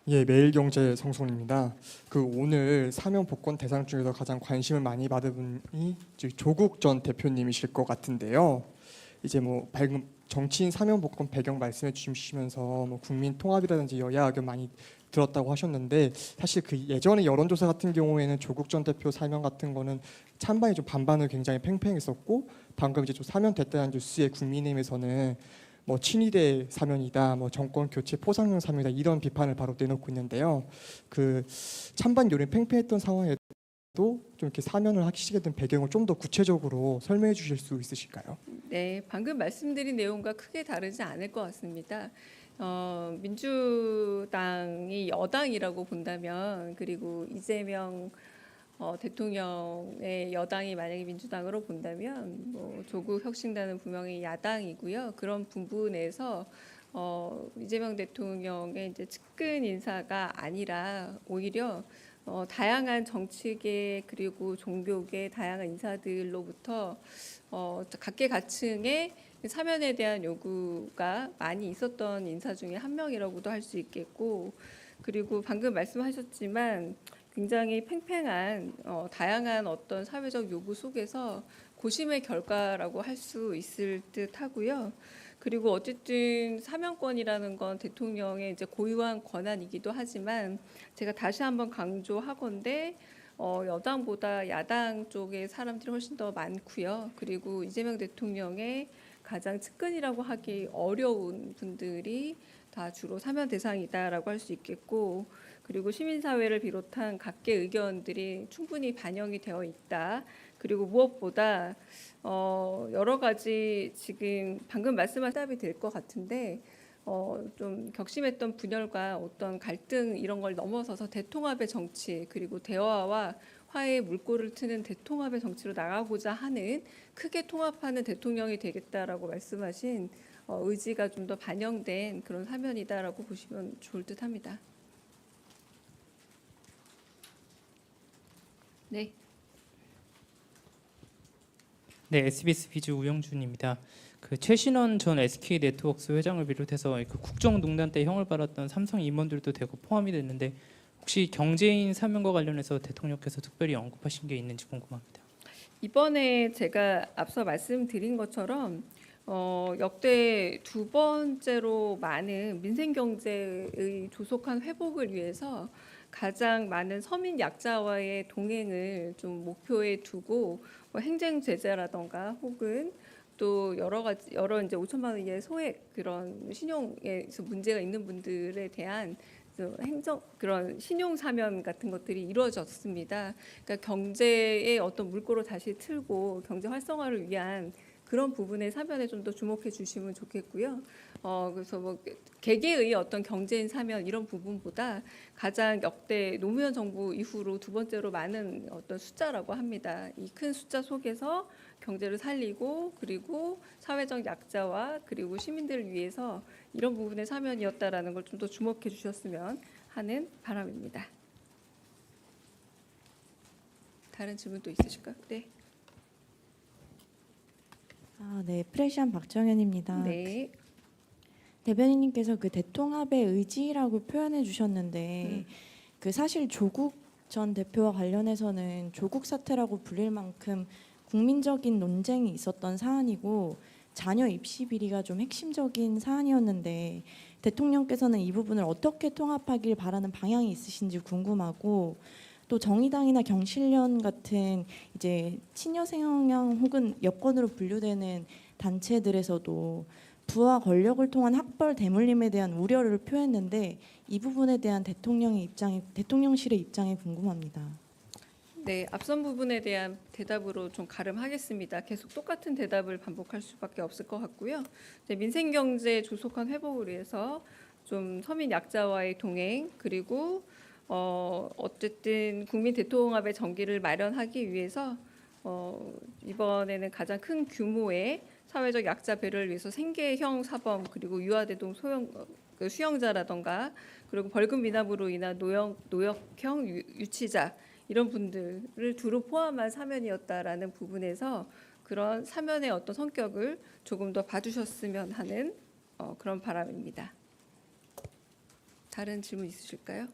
예, 매일경제 성송입니다. 오늘 사면 복권 대상 중에서 가장 관심을 많이 받은 분이 이제 조국 전 대표님이실 것 같은데요. 이제 뭐 방금 정치인 사면 복권 배경 말씀해 주시면서 뭐 국민 통합이라든지 여야 의견 많이 들었다고 하셨는데, 사실 그 예전에 여론조사 같은 경우에는 조국 전 대표 사면 같은 거는 찬반이 좀 반반을 굉장히 팽팽했었고, 방금 이제 좀 사면됐다는 뉴스에 국민의힘에서는 뭐 친위대 사면이다, 뭐 정권 교체 포상용 사면이다, 이런 비판을 바로 내놓고 있는데요. 그 찬반 여론이 팽팽했던 상황에도 좀 이렇게 사면을 하시게 된 배경을 좀 더 구체적으로 설명해 주실 수 있으실까요? 네, 방금 말씀드린 내용과 크게 다르지 않을 것 같습니다. 민주당이 여당이라고 본다면, 그리고 이재명 대통령의 여당이 만약에 민주당으로 본다면, 뭐 조국 혁신단은 분명히 야당이고요. 그런 부분에서 이재명 대통령의 이제 측근 인사가 아니라 오히려 다양한 정치계 그리고 종교계 다양한 인사들로부터 각계각층의 사면에 대한 요구가 많이 있었던 인사 중에 한 명이라고도 할 수 있겠고, 그리고 방금 말씀하셨지만 굉장히 팽팽한 다양한 어떤 사회적 요구 속에서 고심의 결과라고 할 수 있을 듯 하고요. 그리고 어쨌든 사면권이라는 건 대통령의 이제 고유한 권한이기도 하지만, 제가 다시 한번 강조하건대 여당보다 야당 쪽의 사람들이 훨씬 더 많고요. 그리고 이재명 대통령의 가장 측근이라고 하기 어려운 분들이 다 주로 사면 대상이다라고 할 수 있겠고, 그리고 시민사회를 비롯한 각계 의견들이 충분히 반영이 되어 있다. 그리고 무엇보다 여러 가지 지금 방금 말씀하신 답이 될 것 같은데, 좀 격심했던 분열과 어떤 갈등 이런 걸 넘어서서 대통합의 정치, 그리고 대화와 화해의 물꼬를 트는 대통합의 정치로 나가고자 하는, 크게 통합하는 대통령이 되겠다라고 말씀하신 의지가 좀 더 반영된 그런 사면이다라고 보시면 좋을 듯합니다. 네. 네, SBS 비즈 우영준입니다. 그 최신원 전 SK네트워크스 회장을 비롯해서 그 국정농단 때 형을 받았던 삼성 임원들도 대거 포함이 됐는데, 혹시 경제인 사면과 관련해서 대통령께서 특별히 언급하신 게 있는지 궁금합니다. 이번에 제가 앞서 말씀드린 것처럼 역대 두 번째로 많은 민생 경제의 조속한 회복을 위해서 가장 많은 서민 약자와의 동행을 좀 목표에 두고 뭐 행정 제재라던가 혹은 또 여러 이제 5천만 원 이하의 소액 그런 신용에서 문제가 있는 분들에 대한 그런 신용 사면 같은 것들이 이루어졌습니다. 그러니까 경제의 어떤 물꼬를 다시 틀고 경제 활성화를 위한 그런 부분의 사면에 좀 더 주목해 주시면 좋겠고요. 그래서 뭐 개개의 어떤 경제인 사면 이런 부분보다 가장 역대 노무현 정부 이후로 두 번째로 많은 어떤 숫자라고 합니다. 이 큰 숫자 속에서 경제를 살리고 그리고 사회적 약자와 그리고 시민들을 위해서 이런 부분의 사면이었다라는 걸 좀 더 주목해 주셨으면 하는 바람입니다. 다른 질문도 있으실까요? 네. 네, 프레시안 박정현입니다. 네. 대변인님께서 그 대통합의 의지라고 표현해 주셨는데, 그 사실 조국 전 대표와 관련해서는 조국 사태라고 불릴 만큼 국민적인 논쟁이 있었던 사안이고 자녀 입시 비리가 좀 핵심적인 사안이었는데, 대통령께서는 이 부분을 어떻게 통합하길 바라는 방향이 있으신지 궁금하고, 또 정의당이나 경실련 같은 이제 친여 성향 혹은 여권으로 분류되는 단체들에서도 부와 권력을 통한 학벌 대물림에 대한 우려를 표했는데, 이 부분에 대한 대통령실의 입장이 궁금합니다. 네, 앞선 부분에 대한 대답으로 좀 가름하겠습니다. 계속 똑같은 대답을 반복할 수밖에 없을 것 같고요. 민생 경제 조속한 회복을 위해서 좀 서민 약자와의 동행, 그리고 어쨌든 국민 대통합의 전기를 마련하기 위해서 이번에는 가장 큰 규모의 사회적 약자 배려를 위해서 생계형 사범 그리고 유아대동 수용자라던가 그리고 벌금 미납으로 인한 노역형 유치자 이런 분들을 두루 포함한 사면이었다라는 부분에서 그런 사면의 어떤 성격을 조금 더 봐주셨으면 하는 그런 바람입니다. 다른 질문 있으실까요?